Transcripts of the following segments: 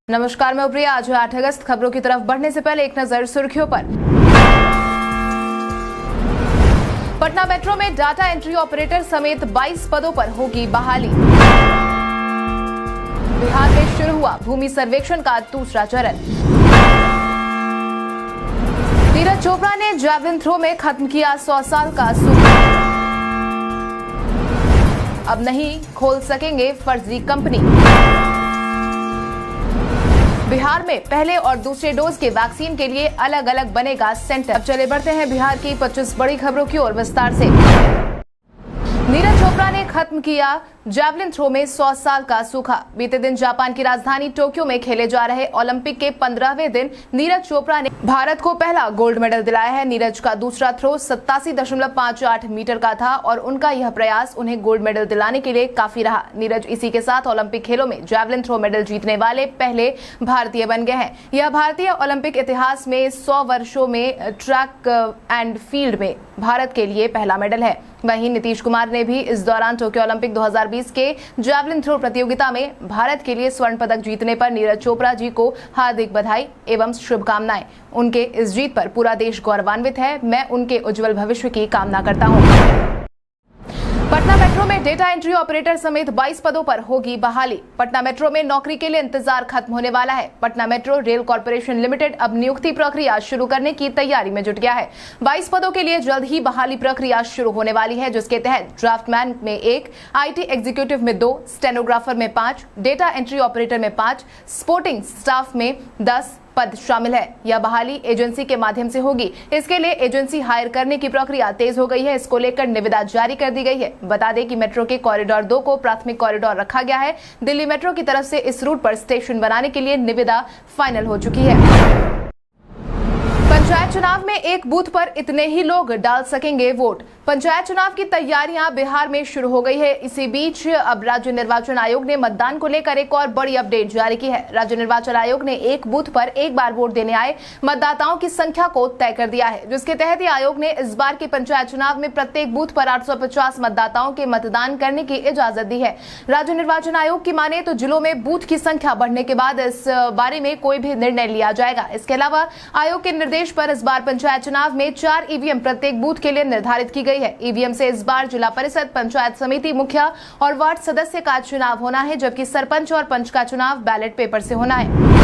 नमस्कार, मैं प्रिया। आज 8 अगस्त। खबरों की तरफ बढ़ने से पहले एक नजर सुर्खियों पर। पटना मेट्रो में डाटा एंट्री ऑपरेटर समेत 22 पदों पर होगी बहाली। बिहार में शुरू हुआ भूमि सर्वेक्षण का दूसरा चरण। नीरज चोपड़ा ने जैवलिन थ्रो में खत्म किया 100 साल का सुख। अब नहीं खोल सकेंगे फर्जी कंपनी। बिहार में पहले और दूसरे डोज के वैक्सीन के लिए अलग अलग बनेगा सेंटर। अब चले बढ़ते हैं बिहार की 25 बड़ी खबरों की ओर विस्तार से। नीरज चोपड़ा ने खत्म किया जैवलिन थ्रो में 100 साल का सूखा। बीते दिन जापान की राजधानी टोक्यो में खेले जा रहे ओलंपिक के 15वें दिन नीरज चोपड़ा ने भारत को पहला गोल्ड मेडल दिलाया है। नीरज का दूसरा थ्रो 87.58 मीटर का था और उनका यह प्रयास उन्हें गोल्ड मेडल दिलाने के लिए काफी रहा। नीरज इसी के साथ ओलंपिक खेलों में जैवलिन थ्रो मेडल जीतने वाले पहले भारतीय बन गए हैं। यह भारतीय ओलंपिक इतिहास में 100 वर्षों में ट्रैक एंड फील्ड में भारत के लिए पहला मेडल है। वहीं नीतीश कुमार ने भी इस दौरान टोक्यो ओलंपिक 2020 के जैवलिन थ्रो प्रतियोगिता में भारत के लिए स्वर्ण पदक जीतने पर नीरज चोपड़ा जी को हार्दिक बधाई एवं शुभकामनाएं। उनके इस जीत पर पूरा देश गौरवान्वित है। मैं उनके उज्जवल भविष्य की कामना करता हूं। पटना मेट्रो में डेटा एंट्री ऑपरेटर समेत 22 पदों पर होगी बहाली। पटना मेट्रो में नौकरी के लिए इंतजार खत्म होने वाला है। Patna metro rail corporation limited अब नियुक्ति प्रक्रिया शुरू करने की तैयारी में जुट गया है। 22 पदों के लिए जल्द ही बहाली प्रक्रिया शुरू होने वाली है, जिसके तहत ड्राफ्टमैन में 1, IT एग्जीक्यूटिव में 2, स्टेनोग्राफर में 5, डेटा एंट्री ऑपरेटर में 5, सपोर्टिंग स्टाफ में 10 पद शामिल है। यह बहाली एजेंसी के माध्यम से होगी। इसके लिए एजेंसी हायर करने की प्रक्रिया तेज हो गई है। इसको लेकर निविदा जारी कर दी गई है। बता दें कि मेट्रो के कॉरिडोर 2 को प्राथमिक कॉरिडोर रखा गया है। दिल्ली मेट्रो की तरफ से इस रूट पर स्टेशन बनाने के लिए निविदा फाइनल हो चुकी है। पंचायत चुनाव में एक बूथ पर इतने ही लोग डाल सकेंगे वोट। पंचायत चुनाव की तैयारियां बिहार में शुरू हो गई है। इसी बीच अब राज्य निर्वाचन आयोग ने मतदान को लेकर एक और बड़ी अपडेट जारी की है। राज्य निर्वाचन आयोग ने एक बूथ पर एक बार वोट देने आए मतदाताओं की संख्या को तय कर दिया है, जिसके तहत ही आयोग ने इस बार के पंचायत चुनाव में प्रत्येक बूथ पर 850 मतदाताओं के मतदान करने की इजाजत दी है। राज्य निर्वाचन आयोग की माने तो जिलों में बूथ की संख्या बढ़ने के बाद इस बारे में कोई भी निर्णय लिया जाएगा। इसके अलावा आयोग के निर्देश पर इस बार पंचायत चुनाव में 4 ईवीएम प्रत्येक बूथ के लिए निर्धारित की गई है। ईवीएम से इस बार जिला परिषद, पंचायत समिति मुखिया और वार्ड सदस्य का चुनाव होना है, जबकि सरपंच और पंच का चुनाव बैलेट पेपर से होना है।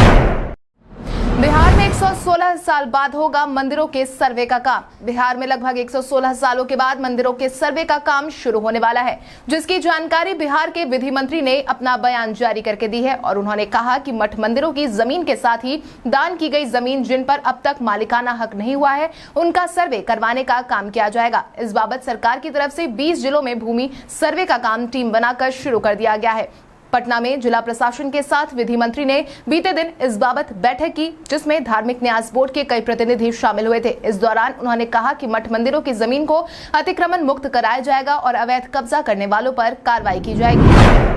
बिहार में 116 साल बाद होगा मंदिरों के सर्वे का काम। बिहार में लगभग 116 सालों के बाद मंदिरों के सर्वे का काम शुरू होने वाला है, जिसकी जानकारी बिहार के विधि मंत्री ने अपना बयान जारी करके दी है। और उन्होंने कहा कि मठ मंदिरों की जमीन के साथ ही दान की गई जमीन जिन पर अब तक मालिकाना हक नहीं हुआ है, उनका सर्वे करवाने का काम किया जाएगा। इस बाबत सरकार की तरफ से 20 जिलों में भूमि सर्वे का काम टीम बनाकर शुरू कर दिया गया है। पटना में जिला प्रशासन के साथ विधि मंत्री ने बीते दिन इस बाबत बैठक की, जिसमें धार्मिक न्यास बोर्ड के कई प्रतिनिधि शामिल हुए थे। इस दौरान उन्होंने कहा कि मठ मंदिरों की जमीन को अतिक्रमण मुक्त कराया जाएगा और अवैध कब्जा करने वालों पर कार्रवाई की जाएगी।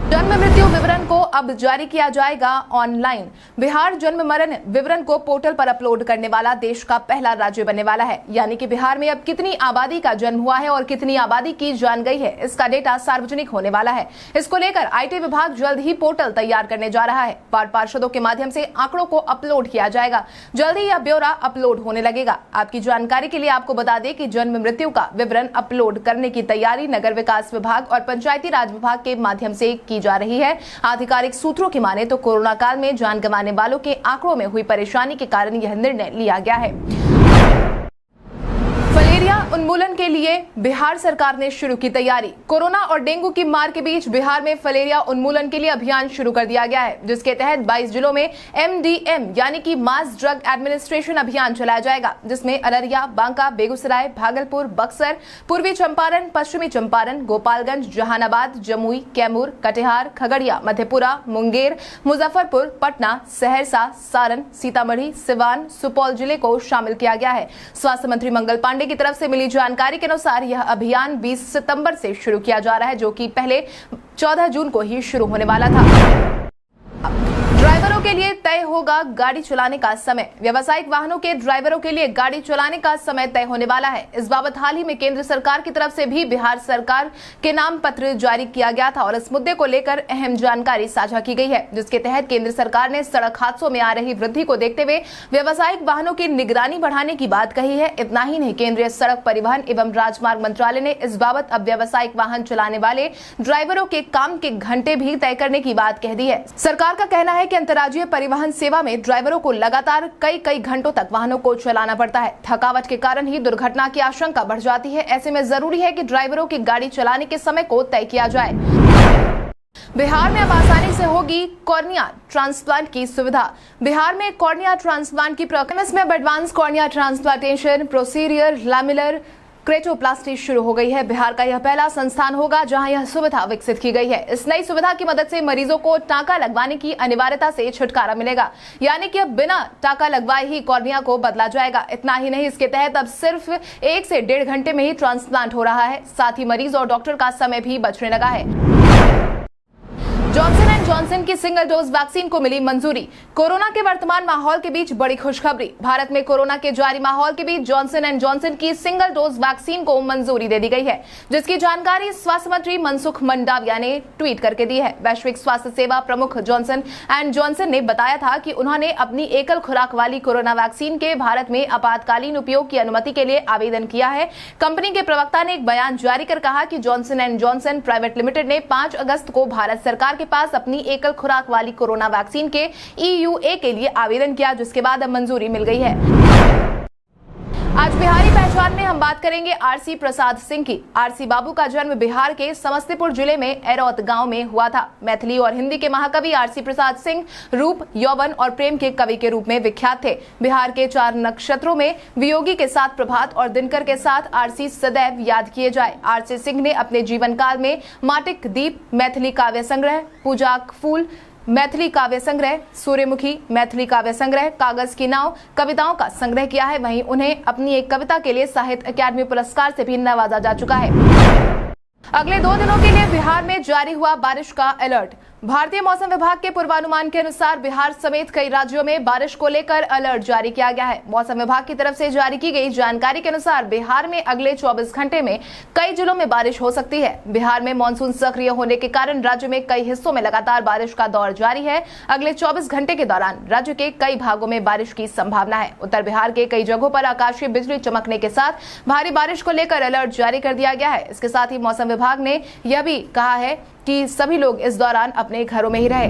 जन्म मृत्यु विवरण को अब जारी किया जाएगा ऑनलाइन। बिहार जन्म मरण विवरण को पोर्टल पर अपलोड करने वाला देश का पहला राज्य बनने वाला है। यानी कि बिहार में अब कितनी आबादी का जन्म हुआ है और कितनी आबादी की जान गई है, इसका डेटा सार्वजनिक होने वाला है। इसको लेकर IT विभाग जल्द ही पोर्टल तैयार करने जा रहा है। वार्ड पार्षदों के माध्यम से आंकड़ों को अपलोड किया जाएगा। जल्द ही यह ब्यौरा अपलोड होने लगेगा। आपकी जानकारी के लिए आपको बता दें कि जन्म मृत्यु का विवरण अपलोड करने की तैयारी नगर विकास विभाग और पंचायती राज विभाग के माध्यम से की जा रही है। आधिकारिक सूत्रों की माने तो कोरोना काल में जान गंवाने वालों के आंकड़ों में हुई परेशानी के कारण यह निर्णय लिया गया है। फलेरिया उन्मूलन के लिए बिहार सरकार ने शुरू की तैयारी। कोरोना और डेंगू की मार के बीच बिहार में फलेरिया उन्मूलन के लिए अभियान शुरू कर दिया गया है, जिसके तहत 22 जिलों में MDM यानी कि मास ड्रग एडमिनिस्ट्रेशन अभियान चलाया जाएगा, जिसमें अररिया, बांका, बेगूसराय, भागलपुर, बक्सर, पूर्वी चंपारण, पश्चिमी चंपारण, गोपालगंज, जहानाबाद, जमुई, कैमूर, कटिहार, खगड़िया, मधेपुरा, मुंगेर, मुजफ्फरपुर, पटना, सहरसा, सारण, सीतामढ़ी, सिवान, सुपौल जिले को शामिल किया गया है। स्वास्थ्य मंत्री मंगल पांडे की तरफ से मिली जानकारी के अनुसार यह अभियान 20 सितंबर से शुरू किया जा रहा है, जो कि पहले 14 जून को ही शुरू होने वाला था। ड्राइवरों के लिए तय होगा गाड़ी चलाने का समय। व्यावसायिक वाहनों के ड्राइवरों के लिए गाड़ी चलाने का समय तय होने वाला है। इस बाबत हाल ही में केंद्र सरकार की तरफ से भी बिहार सरकार के नाम पत्र जारी किया गया था और इस मुद्दे को लेकर अहम जानकारी साझा की गई है, जिसके तहत केंद्र सरकार ने सड़क हादसों में आ रही वृद्धि को देखते हुए व्यावसायिक वाहनों की निगरानी बढ़ाने की बात कही है। इतना ही नहीं, केंद्रीय सड़क परिवहन एवं राजमार्ग मंत्रालय ने इस बाबत अब व्यावसायिक वाहन चलाने वाले ड्राइवरों के काम के घंटे भी तय करने की बात कह दी है। सरकार का कहना है कि अंतर्राज्यीय परिवहन सेवा में ड्राइवरों को लगातार कई घंटों तक वाहनों को चलाना पड़ता है। थकावट के कारण ही दुर्घटना की आशंका बढ़ जाती है। ऐसे में जरूरी है कि ड्राइवरों की गाड़ी चलाने के समय को तय किया जाए। बिहार में अब आसानी से होगी कॉर्निया ट्रांसप्लांट की सुविधा। बिहार में कॉर्निया ट्रांसप्लांट की प्रक्रिया में अब एडवांस कॉर्निया ट्रांसप्लांटेशन प्रोसीरियर लैमिलर क्रेटोप्लास्टी शुरू हो गई है। बिहार का यह पहला संस्थान होगा जहां यह सुविधा विकसित की गई है। इस नई सुविधा की मदद से मरीजों को टांका लगवाने की अनिवार्यता से छुटकारा मिलेगा, यानी कि अब बिना टांका लगवाए ही कॉर्निया को बदला जाएगा। इतना ही नहीं, इसके तहत अब सिर्फ 1 से 1.5 घंटे में ही ट्रांसप्लांट हो रहा है। साथ ही मरीज और डॉक्टर का समय भी बचने लगा है। जॉनसन एंड जॉनसन की सिंगल डोज वैक्सीन को मिली मंजूरी। कोरोना के वर्तमान माहौल के बीच बड़ी खुशखबरी। भारत में कोरोना के जारी माहौल के बीच जॉनसन एंड जॉनसन की सिंगल डोज वैक्सीन को मंजूरी दे दी गई है, जिसकी जानकारी स्वास्थ्य मंत्री मनसुख मंडाविया ने ट्वीट करके दी है। वैश्विक स्वास्थ्य सेवा प्रमुख जॉनसन एंड जॉनसन ने बताया था कि उन्होंने अपनी एकल खुराक वाली कोरोना वैक्सीन के भारत में आपातकालीन उपयोग की अनुमति के लिए आवेदन किया है। कंपनी के प्रवक्ता ने एक बयान जारी कर कहा कि Johnson and Johnson private limited ने 5 अगस्त को भारत सरकार के पास अपनी एकल खुराक वाली कोरोना वैक्सीन के EUA के लिए आवेदन किया, जिसके बाद अब मंजूरी मिल गई है। आज बिहारी पहचान में हम बात करेंगे आरसी प्रसाद सिंह की। आरसी बाबू का जन्म बिहार के समस्तीपुर जिले में एरौत गांव में हुआ था। मैथिली और हिंदी के महाकवि आरसी प्रसाद सिंह रूप, यौवन और प्रेम के कवि के रूप में विख्यात थे। बिहार के 4 नक्षत्रों में वियोगी के साथ प्रभात और दिनकर के साथ आरसी सदैव याद किए जाए। आरसी सिंह ने अपने जीवन काल में माटिक दीप, मैथिली काव्य संग्रह, पूजाक फूल, मैथिली काव्य संग्रह, सूर्यमुखी, मैथिली काव्य संग्रह, कागज की नाव, कविताओं का संग्रह किया है। वहीं उन्हें अपनी एक कविता के लिए साहित्य अकादमी पुरस्कार से भी नवाजा जा चुका है। अगले 2 दिनों के लिए बिहार में जारी हुआ बारिश का अलर्ट। भारतीय मौसम विभाग के पूर्वानुमान के अनुसार बिहार समेत कई राज्यों में बारिश को लेकर अलर्ट जारी किया गया है। मौसम विभाग की तरफ से जारी की गई जानकारी के अनुसार बिहार में अगले 24 घंटे में कई जिलों में बारिश हो सकती है। बिहार में मानसून सक्रिय होने के कारण राज्य में कई हिस्सों में लगातार बारिश का दौर जारी है। अगले 24 घंटे के दौरान राज्य के कई भागों में बारिश की संभावना है। उत्तर बिहार के कई जगहों पर आकाशीय बिजली चमकने के साथ भारी बारिश को लेकर अलर्ट जारी कर दिया गया है। इसके साथ ही मौसम विभाग ने यह भी कहा है कि सभी लोग इस दौरान अपने घरों में ही रहे।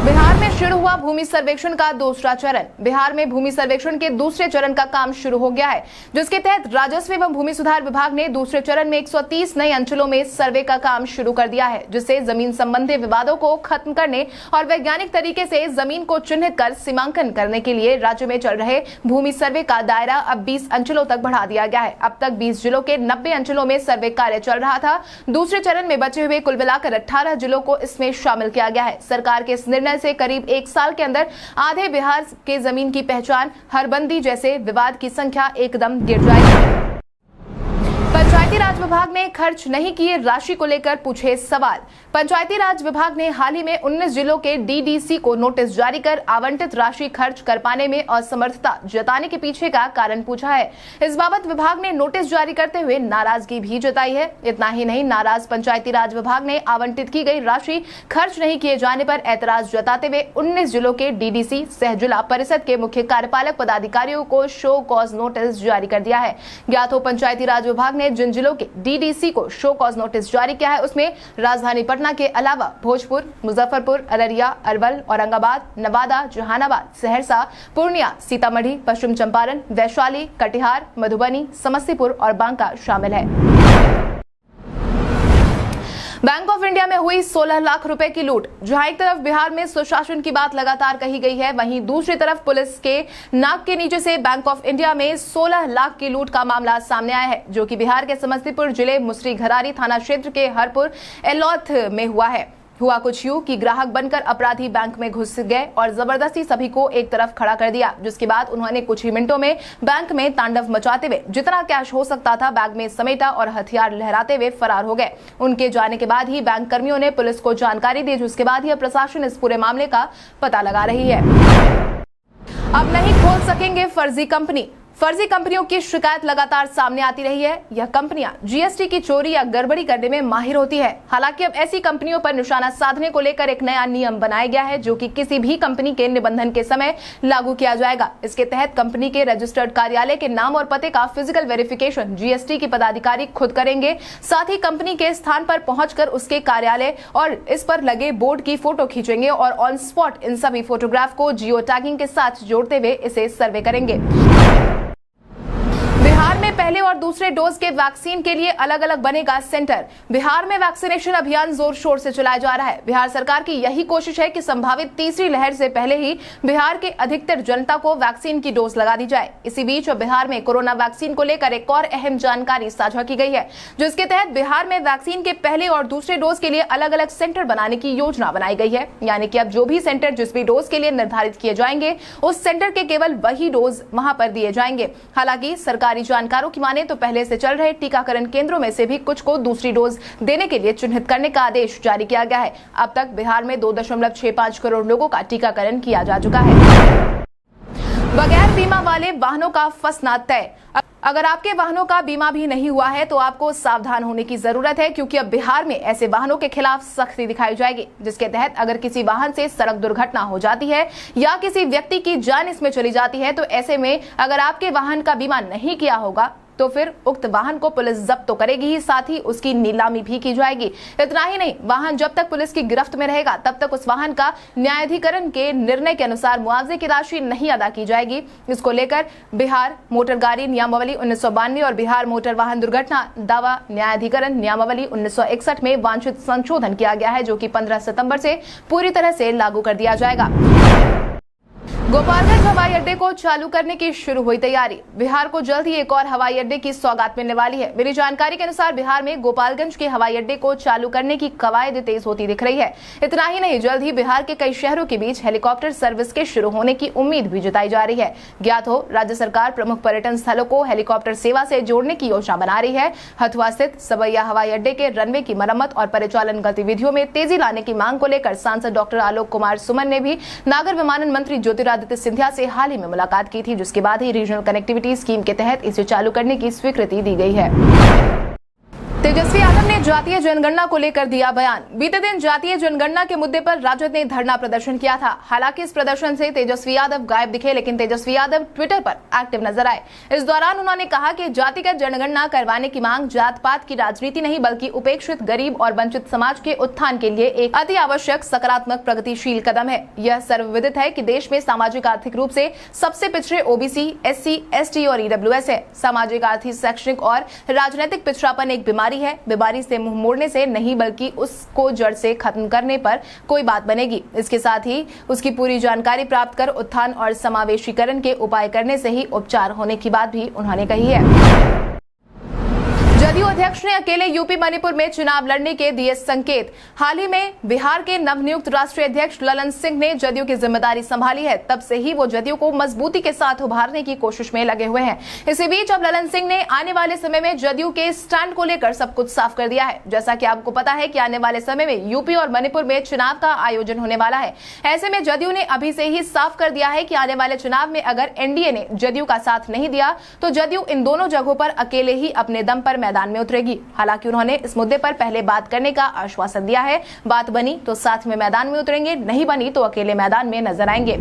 बिहार में शुरू हुआ भूमि सर्वेक्षण का दूसरा चरण। बिहार में भूमि सर्वेक्षण के दूसरे चरण का काम शुरू हो गया है, जिसके तहत राजस्व एवं भूमि सुधार विभाग ने दूसरे चरण में 130 नए अंचलों में सर्वे का काम शुरू कर दिया है, जिससे जमीन संबंधी विवादों को खत्म करने और वैज्ञानिक तरीके से जमीन को चिन्हित कर सीमांकन करने के लिए राज्य में चल रहे भूमि सर्वे का दायरा अब 20 अंचलों तक बढ़ा दिया गया है। अब तक 20 जिलों के 90 अंचलों में सर्वे कार्य चल रहा था। दूसरे चरण में बचे हुए कुल मिलाकर 18 जिलों को इसमें शामिल किया गया है। सरकार के इस निर्णय से करीब 1 साल के अंदर आधे बिहार के जमीन की पहचान, हरबंदी जैसे विवाद की संख्या एकदम गिर जाएगी। पंचायती राज विभाग ने खर्च नहीं किए राशि को लेकर पूछे सवाल। पंचायती राज विभाग ने हाल ही में 19 जिलों के DDC को नोटिस जारी कर आवंटित राशि खर्च कर पाने में असमर्थता जताने के पीछे का कारण पूछा है। इस बाबत विभाग ने नोटिस जारी करते हुए नाराजगी भी जताई है। इतना ही नहीं, नाराज पंचायती राज विभाग ने आवंटित की गई राशि खर्च नहीं किए जाने पर ऐतराज जताते हुए 19 जिलों के DDC सह जिला परिषद के मुख्य कार्यपालक पदाधिकारियों को शो कॉज नोटिस जारी कर दिया है। ज्ञात हो, पंचायती राज विभाग ने जिन जिलों के DDC को शो कॉज नोटिस जारी किया है उसमें राजधानी पटना के अलावा भोजपुर, मुजफ्फरपुर, अररिया, अरवल, औरंगाबाद, नवादा, जहानाबाद, सहरसा, पूर्णिया, सीतामढ़ी, पश्चिम चंपारण, वैशाली, कटिहार, मधुबनी, समस्तीपुर और बांका शामिल है। बैंक ऑफ इंडिया में हुई 16 लाख रुपए की लूट। जहां एक तरफ बिहार में सुशासन की बात लगातार कही गई है, वहीं दूसरी तरफ पुलिस के नाक के नीचे से बैंक ऑफ इंडिया में 16 लाख की लूट का मामला सामने आया है, जो कि बिहार के समस्तीपुर जिले मुसरी घरारी थाना क्षेत्र के हरपुर एलौथ में हुआ है। हुआ कुछ यूं कि ग्राहक बनकर अपराधी बैंक में घुस गए और जबरदस्ती सभी को एक तरफ खड़ा कर दिया, जिसके बाद उन्होंने कुछ ही मिनटों में बैंक में तांडव मचाते हुए जितना कैश हो सकता था बैग में समेटा और हथियार लहराते हुए फरार हो गए। उनके जाने के बाद ही बैंक कर्मियों ने पुलिस को जानकारी दी, जिसके बाद ही प्रशासन इस पूरे मामले का पता लगा रही है। अब नहीं खोल सकेंगे फर्जी कंपनी। फर्जी कंपनियों की शिकायत लगातार सामने आती रही है। यह कंपनियां जीएसटी की चोरी या गड़बड़ी करने में माहिर होती है। हालांकि अब ऐसी कंपनियों पर निशाना साधने को लेकर एक नया नियम बनाया गया है, जो कि किसी भी कंपनी के निबंधन के समय लागू किया जाएगा। इसके तहत कंपनी के रजिस्टर्ड कार्यालय के नाम और पते का फिजिकल वेरिफिकेशन जीएसटी के पदाधिकारी खुद करेंगे। साथ ही कंपनी के स्थान पर पहुंचकर उसके कार्यालय और इस पर लगे बोर्ड की फोटो खींचेंगे और ऑन स्पॉट इन सभी फोटोग्राफ को जियो टैगिंग के साथ जोड़ते हुए इसे सर्वे करेंगे। बिहार में पहले और दूसरे डोज के वैक्सीन के लिए अलग अलग बनेगा सेंटर। बिहार में वैक्सीनेशन अभियान जोर शोर से चलाया जा रहा है। बिहार सरकार की यही कोशिश है कि संभावित तीसरी लहर से पहले ही बिहार के अधिकतर जनता को वैक्सीन की डोज लगा दी जाए। इसी बीच अब बिहार में कोरोना वैक्सीन को लेकर एक और अहम जानकारी साझा की गई है, जिसके तहत बिहार में वैक्सीन के पहले और दूसरे डोज के लिए अलग अलग सेंटर बनाने की योजना बनाई गई है। यानी कि अब जो भी सेंटर जिस भी डोज के लिए निर्धारित किए जाएंगे, उस सेंटर के केवल वही डोज वहां पर दिए जाएंगे। हालांकि सरकारी जानकारों की माने तो पहले से चल रहे टीकाकरण केंद्रों में से भी कुछ को दूसरी डोज देने के लिए चिन्हित करने का आदेश जारी किया गया है। अब तक बिहार में 2.65 करोड़ लोगों का टीकाकरण किया जा चुका है। बगैर बीमा वाले वाहनों का फंसना तय। अगर आपके वाहनों का बीमा भी नहीं हुआ है तो आपको सावधान होने की जरूरत है, क्योंकि अब बिहार में ऐसे वाहनों के खिलाफ सख्ती दिखाई जाएगी, जिसके तहत अगर किसी वाहन से सड़क दुर्घटना हो जाती है या किसी व्यक्ति की जान इसमें चली जाती है, तो ऐसे में अगर आपके वाहन का बीमा नहीं किया होगा तो फिर उक्त वाहन को पुलिस जब्त तो करेगी ही, साथ ही उसकी नीलामी भी की जाएगी। इतना ही नहीं, वाहन जब तक पुलिस की गिरफ्त में रहेगा तब तक उस वाहन का न्यायाधिकरण के निर्णय के अनुसार मुआवजे की राशि नहीं अदा की जाएगी। इसको लेकर बिहार मोटर गाड़ी नियमावली 1992 और बिहार मोटर वाहन दुर्घटना दावा न्यायाधिकरण नियमावली 1961 में वांछित संशोधन किया गया है, जो कि 15 सितंबर से पूरी तरह से लागू कर दिया जाएगा। गोपालगंज हवाई अड्डे को चालू करने की शुरू हुई तैयारी। बिहार को जल्द ही एक और हवाई अड्डे की सौगात मिलने वाली है। मेरी जानकारी के अनुसार बिहार में गोपालगंज के हवाई अड्डे को चालू करने की कवायद तेज होती दिख रही है। इतना ही नहीं, जल्द ही बिहार के कई शहरों के बीच हेलीकॉप्टर सर्विस के शुरू होने की उम्मीद भी जताई जा रही है। ज्ञात हो, राज्य सरकार प्रमुख पर्यटन स्थलों को हेलीकॉप्टर सेवा से जोड़ने की योजना बना रही है। हथुआ स्थित सवैया हवाई अड्डे के रनवे की मरम्मत और परिचालन गतिविधियों में तेजी लाने की मांग को लेकर सांसद डॉक्टर आलोक कुमार सुमन ने भी नागर विमानन मंत्री ज्योतिरादित्य सिंधिया से हाल ही में मुलाकात की थी, जिसके बाद ही रीजनल कनेक्टिविटी स्कीम के तहत इसे चालू करने की स्वीकृति दी गई है। तेजस्वी यादव ने जातीय जनगणना को लेकर दिया बयान। बीते दिन जातीय जनगणना के मुद्दे पर राजद ने धरना प्रदर्शन किया था। हालांकि इस प्रदर्शन से तेजस्वी यादव गायब दिखे, लेकिन तेजस्वी यादव ट्विटर पर एक्टिव नजर आए। इस दौरान उन्होंने कहा कि जातिगत जनगणना करवाने की मांग जात पात की राजनीति नहीं, बल्कि उपेक्षित गरीब और वंचित समाज के उत्थान के लिए एक अति आवश्यक सकारात्मक प्रगतिशील कदम है। यह सर्वविदित है कि देश में सामाजिक आर्थिक रूप से सबसे पिछड़े ओबीसी, एससी, एसटी और ईडब्ल्यूएस है। सामाजिक, आर्थिक, शैक्षणिक और राजनीतिक पिछड़ापन एक बीमारी है। बीमारी से मुंह मोड़ने से नहीं, बल्कि उसको जड़ से खत्म करने पर कोई बात बनेगी। इसके साथ ही उसकी पूरी जानकारी प्राप्त कर उत्थान और समावेशीकरण के उपाय करने से ही उपचार होने की बात भी उन्होंने कही है। जदयू अध्यक्ष ने अकेले यूपी मणिपुर में चुनाव लड़ने के दिए संकेत। हाल ही में बिहार के नवनियुक्त राष्ट्रीय अध्यक्ष ललन सिंह ने जदयू की जिम्मेदारी संभाली है। तब से ही वो जदयू को मजबूती के साथ उभारने की कोशिश में लगे हुए हैं। इसी बीच अब ललन सिंह ने आने वाले समय में जदयू के स्टैंड को लेकर सब कुछ साफ कर दिया है। जैसा कि आपको पता है कि आने वाले समय में यूपी और मणिपुर में चुनाव का आयोजन होने वाला है। ऐसे में जदयू ने अभी से ही साफ कर दिया है कि आने वाले चुनाव में अगर एनडीए ने जदयू का साथ नहीं दिया तो जदयू इन दोनों जगहों पर अकेले ही अपने दम पर मैदान में उतरेगी। हालांकि उन्होंने इस मुद्दे पर पहले बात करने का आश्वासन दिया है। बात बनी तो साथ में मैदान में उतरेंगे, नहीं बनी तो अकेले मैदान में नजर आएंगे।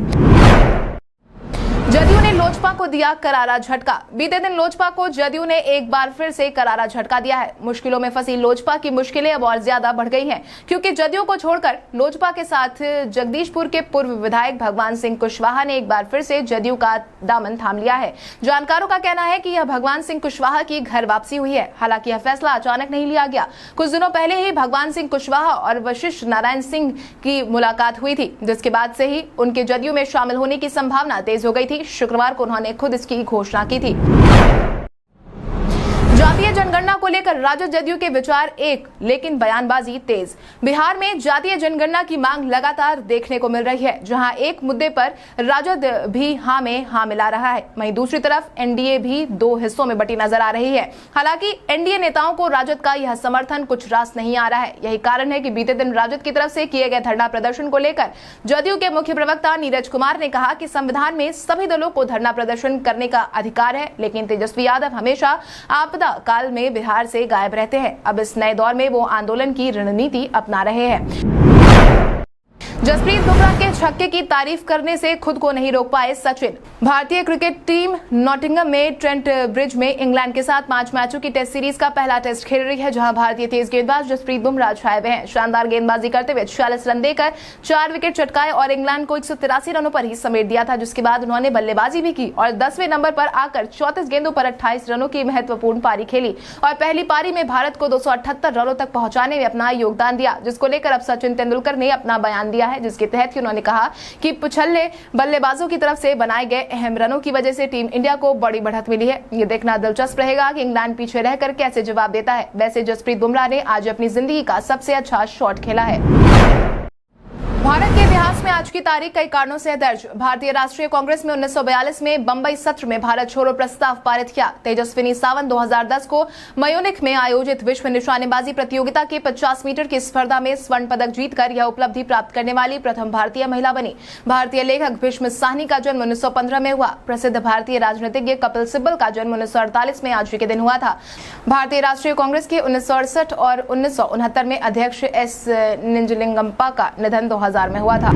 जदयू ने लोजपा को दिया करारा झटका। बीते दिन लोजपा को जदयू ने एक बार फिर से करारा झटका दिया है। मुश्किलों में फंसी लोजपा की मुश्किलें अब और ज्यादा बढ़ गई हैं, क्योंकि जदयू को छोड़कर लोजपा के साथ जगदीशपुर के पूर्व विधायक भगवान सिंह कुशवाहा ने एक बार फिर से जदयू का दामन थाम लिया है। जानकारों का कहना है कि यह भगवान सिंह कुशवाहा की घर वापसी हुई है। हालांकि यह फैसला अचानक नहीं लिया गया। कुछ दिनों पहले ही भगवान सिंह कुशवाहा और वशिष्ठ नारायण सिंह की मुलाकात हुई थी, जिसके बाद से ही उनके जदयू में शामिल होने की संभावना तेज हो गई थी। शुक्रवार को उन्होंने खुद इसकी घोषणा की थी। जातीय जनगणना को लेकर राजद जदयू के विचार एक, लेकिन बयानबाजी तेज। बिहार में जातीय जनगणना की मांग लगातार देखने को मिल रही है, जहां एक मुद्दे पर राजद भी हां में हां मिला रहा है, वहीं दूसरी तरफ एनडीए भी दो हिस्सों में बटी नजर आ रही है। हालांकि एनडीए नेताओं को राजद का यह समर्थन कुछ रास नहीं आ रहा है। यही कारण है कि बीते दिन राजद की तरफ से किए गए धरना प्रदर्शन को लेकर जदयू के मुख्य प्रवक्ता नीरज कुमार ने कहा कि संविधान में सभी दलों को धरना प्रदर्शन करने का अधिकार है, लेकिन तेजस्वी यादव हमेशा आपदा काल में बिहार से गायब रहते हैं। अब इस नए दौर में वो आंदोलन की रणनीति अपना रहे हैं। जसप्रीत बुमराह के छक्के की तारीफ करने से खुद को नहीं रोक पाए सचिन। भारतीय क्रिकेट टीम नॉटिंघम में ट्रेंट ब्रिज में इंग्लैंड के साथ 5 मैचों की टेस्ट सीरीज का पहला टेस्ट खेल रही है, जहां भारतीय तेज गेंदबाज जसप्रीत बुमराह छाए हुए हैं। शानदार गेंदबाजी करते हुए 46 रन देकर 4 विकेट चटकाए और इंग्लैंड को 183 रनों पर ही समेट दिया था, जिसके बाद उन्होंने बल्लेबाजी भी की और 10वें नंबर पर आकर 34 गेंदों पर 28 रनों की महत्वपूर्ण पारी खेली और पहली पारी में भारत को 278 रनों तक पहुंचाने में अपना योगदान दिया, जिसको लेकर अब सचिन तेंदुलकर ने अपना बयान दिया है, जिसके तहत उन्होंने कहा कि पिछले बल्लेबाजों की तरफ से बनाए गए अहम रनों की वजह से टीम इंडिया को बड़ी बढ़त मिली है। ये देखना दिलचस्प रहेगा कि इंग्लैंड पीछे रहकर कैसे जवाब देता है। वैसे जसप्रीत बुमराह ने आज अपनी जिंदगी का सबसे अच्छा शॉट खेला है। भारत के इतिहास में आज की तारीख कई कारणों से दर्ज। भारतीय राष्ट्रीय कांग्रेस में 1942 में बंबई सत्र में भारत छोड़ो प्रस्ताव पारित किया। तेजस्विनी सावंत 2010 को म्यूनिख में आयोजित विश्व निशानेबाजी प्रतियोगिता के 50 मीटर की स्पर्धा में स्वर्ण पदक जीतकर यह उपलब्धि प्राप्त करने वाली प्रथम भारतीय महिला बनी। भारतीय लेखक भीष्म साहनी का जन्म 1915 में हुआ। प्रसिद्ध भारतीय राजनीतिज्ञ कपिल सिब्बल का जन्म 1948 में आज के दिन हुआ था। भारतीय राष्ट्रीय कांग्रेस के 1968 और 1969 में अध्यक्ष एस निजलिंगप्पा का निधन 2000 में हुआ था।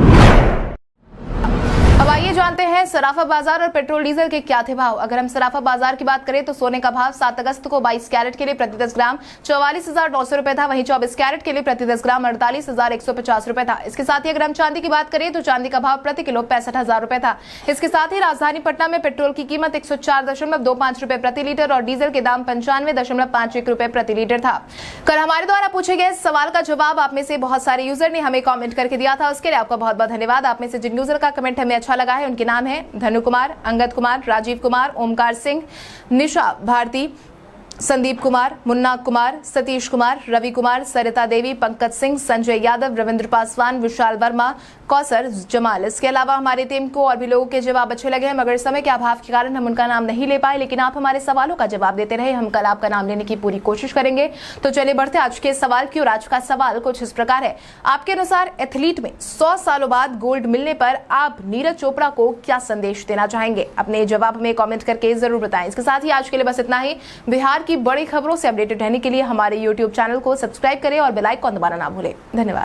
अब आइए जानते हैं सराफा बाजार और पेट्रोल डीजल के क्या थे भाव। अगर हम सराफा बाजार की बात करें तो सोने का भाव 7 अगस्त को 22 कैरेट के लिए प्रति 10 ग्राम 44,900 रुपए था, वहीं 24 कैरेट के लिए प्रति 10 ग्राम 48,150 रुपए था। इसके साथ ही अगर हम चांदी की बात करें तो चांदी का भाव प्रति किलो 65,000 रुपए था। इसके साथ ही राजधानी पटना में पेट्रोल की कीमत 104.25 रुपए प्रति लीटर और डीजल के दाम 95.51 रुपए प्रति लीटर था। कल हमारे द्वारा पूछे गए सवाल का जवाब आप में से बहुत सारे यूजर ने हमें कॉमेंट करके दिया था, उसके लिए आपका बहुत बहुत धन्यवाद। आप में से जिन यूजर का कमेंट हमें अच्छा लगा है उनके नाम है धनु कुमार, अंगद कुमार, राजीव कुमार, ओमकार सिंह, निशा भारती, संदीप कुमार, मुन्ना कुमार, सतीश कुमार, रवि कुमार, सरिता देवी, पंकज सिंह, संजय यादव, रविंद्र पासवान, विशाल वर्मा, कौसर जमाल। इसके अलावा हमारी टीम को और भी लोगों के जवाब अच्छे लगे हैं, मगर समय के अभाव के कारण हम उनका नाम नहीं ले पाए, लेकिन आप हमारे सवालों का जवाब देते रहे। हम कल आपका नाम लेने की पूरी कोशिश करेंगे। तो चलिए बढ़ते आज के सवाल की ओर। आज का सवाल कुछ इस प्रकार है। आपके अनुसार एथलीट में 100 सालों बाद गोल्ड मिलने पर आप नीरज चोपड़ा को क्या संदेश देना चाहेंगे? अपने जवाब में कॉमेंट करके जरूर बताएं। इसके साथ ही आज के लिए बस इतना ही। बिहार की बड़ी खबरों से अपडेटेड रहने के लिए हमारे YouTube चैनल को सब्सक्राइब करें और बेल आइकन दबाना ना भूलें। धन्यवाद।